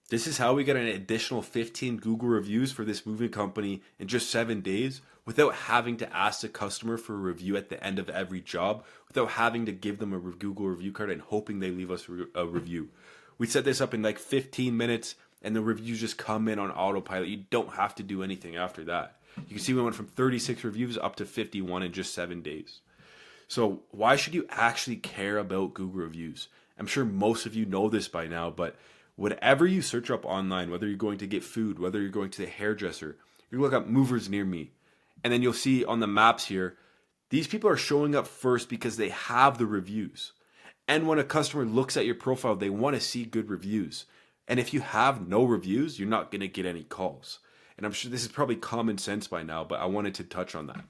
This is how we get an additional 15 Google reviews for this moving company in just 7 days without having to ask the customer for a review at the end of every job, without having to give them a Google review card and hoping they leave us a review. We set this up in like 15 minutes and the reviews just come in on autopilot. You don't have to do anything after that. You can see we went from 36 reviews up to 51 in just 7 days. So why should you actually care about Google reviews? I'm sure most of you know this by now, but whatever you search up online, whether you're going to get food, whether you're going to the hairdresser, you look up movers near me, and then you'll see on the maps here, these people are showing up first because they have the reviews. And when a customer looks at your profile, they want to see good reviews. And if you have no reviews, you're not going to get any calls. And I'm sure this is probably common sense by now, but I wanted to touch on that.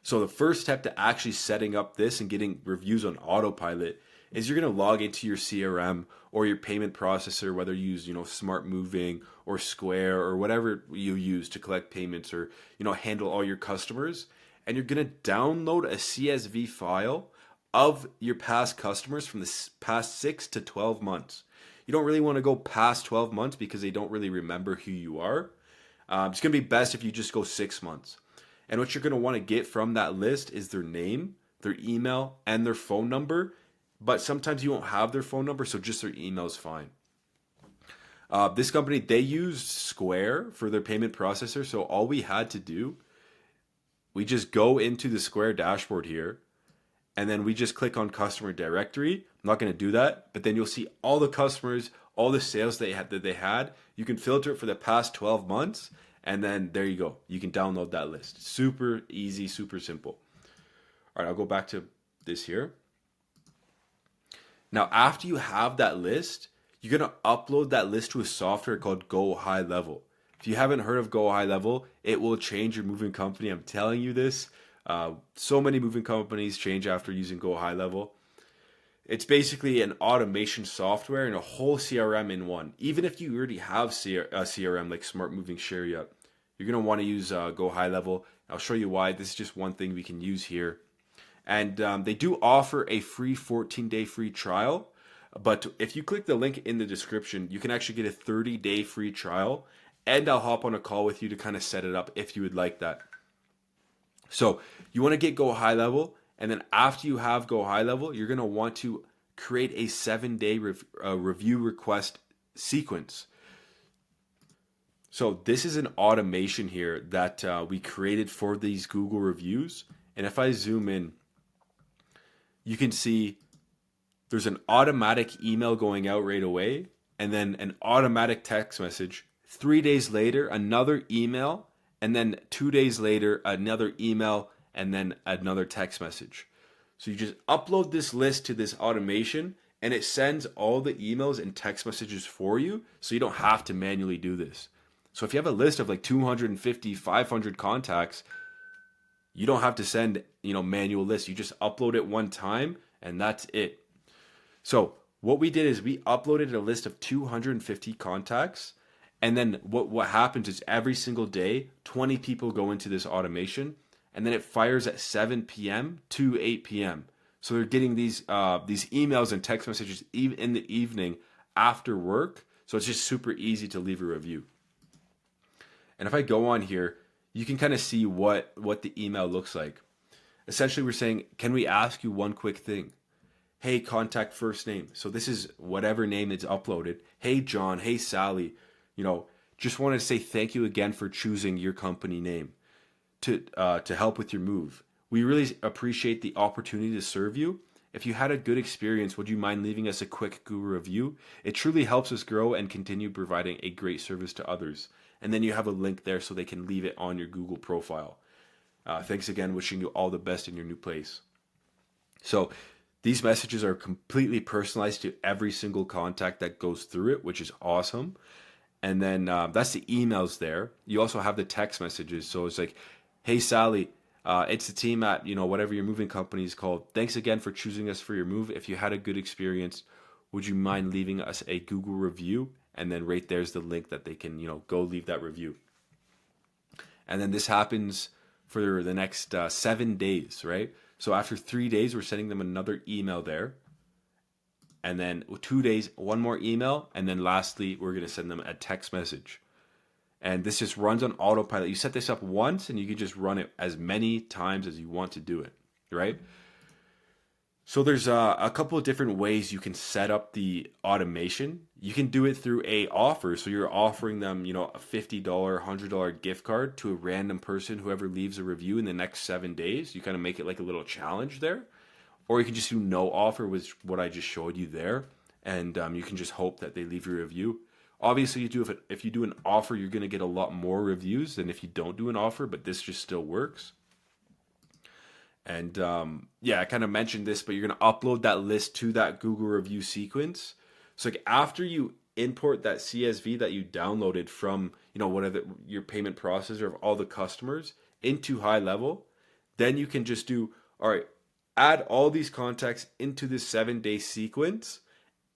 So the first step to actually setting up this and getting reviews on autopilot is you're going to log into your CRM or your payment processor, whether you use, Smart Moving or Square or whatever you use to collect payments or, handle all your customers. And you're going to download a CSV file of your past customers from the past 6 to 12 months. You don't really want to go past 12 months because they don't really remember who you are. It's going to be best if you just go 6 months. And what you're going to want to get from that list is their name, their email, and their phone number. But sometimes you won't have their phone number, so just their email is fine. This company, they used Square for their payment processor. So all we had to do, we just go into the Square dashboard here, and then we just click on customer directory. I'm not going to do that, but then you'll see all the customers, all the sales that they had. You can filter it for the past 12 months, and then there you go. You can download that list. Super easy, super simple. All right, I'll go back to this here. Now, after you have that list, you're going to upload that list to a software called GoHighLevel. If you haven't heard of GoHighLevel, it will change your moving company. I'm telling you this. So many moving companies change after using GoHighLevel. It's basically an automation software and a whole CRM in one. Even if you already have a CRM like Smart Moving Shariat, you're going to want to use GoHighLevel. I'll show you why. This is just one thing we can use here. And they do offer a free 14-day free trial. But if you click the link in the description, you can actually get a 30-day free trial. And I'll hop on a call with you to kind of set it up if you would like that. So you want to get GoHighLevel. And then after you have GoHighLevel, you're going to want to create a 7-day review request sequence. So this is an automation here that we created for these Google reviews. And if I zoom in, you can see there's an automatic email going out right away, and then an automatic text message. 3 days later, another email, and then 2 days later, another email, and then another text message. So you just upload this list to this automation, and it sends all the emails and text messages for you, so you don't have to manually do this. So if you have a list of like 250, 500 contacts, you don't have to send, manual lists. You just upload it one time and that's it. So what we did is we uploaded a list of 250 contacts. And then what happens is every single day, 20 people go into this automation and then it fires at 7 p.m. to 8 p.m. So they're getting these emails and text messages even in the evening after work. So it's just super easy to leave a review. And if I go on here, you can kind of see what the email looks like. Essentially, we're saying, can we ask you one quick thing? Hey, contact first name. So this is whatever name is uploaded. Hey, John. Hey, Sally. Just wanted to say thank you again for choosing your company name to help with your move. We really appreciate the opportunity to serve you. If you had a good experience, would you mind leaving us a quick Google review? It truly helps us grow and continue providing a great service to others. And then you have a link there so they can leave it on your Google profile. Thanks again. Wishing you all the best in your new place. So these messages are completely personalized to every single contact that goes through it, which is awesome. And then that's the emails there. You also have the text messages. So it's like, hey, Sally, it's the team at, whatever your moving company is called. Thanks again for choosing us for your move. If you had a good experience, would you mind leaving us a Google review? And then right there's the link that they can, go leave that review. And then this happens for the next 7 days, right? So after 3 days, we're sending them another email there. and then 2 days, one more email, and then lastly, we're going to send them a text message. And this just runs on autopilot. You set this up once, and you can just run it as many times as you want to do it, right? So there's a couple of different ways you can set up the automation. You can do it through a offer. So you're offering them, a $50, $100 gift card to a random person, whoever leaves a review in the next 7 days. You kind of make it like a little challenge there. Or you can just do no offer, which what I just showed you there. And you can just hope that they leave your review. Obviously, if you do an offer, you're going to get a lot more reviews than if you don't do an offer, but this just still works. And yeah, I kind of mentioned this, but you're going to upload that list to that Google review sequence. So like after you import that CSV that you downloaded from, whatever your payment processor of all the customers into GoHighLevel, then you can just do, all right, add all these contacts into this 7-day sequence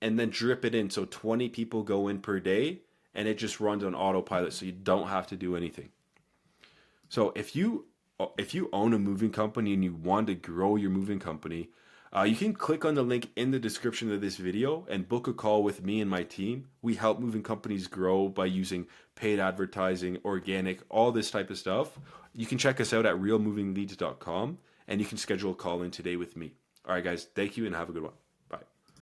and then drip it in. So 20 people go in per day and it just runs on autopilot. So you don't have to do anything. So if you own a moving company and you want to grow your moving company, you can click on the link in the description of this video and book a call with me and my team. We help moving companies grow by using paid advertising, organic, all this type of stuff. You can check us out at realmovingleads.com and you can schedule a call in today with me. All right, guys, thank you and have a good one.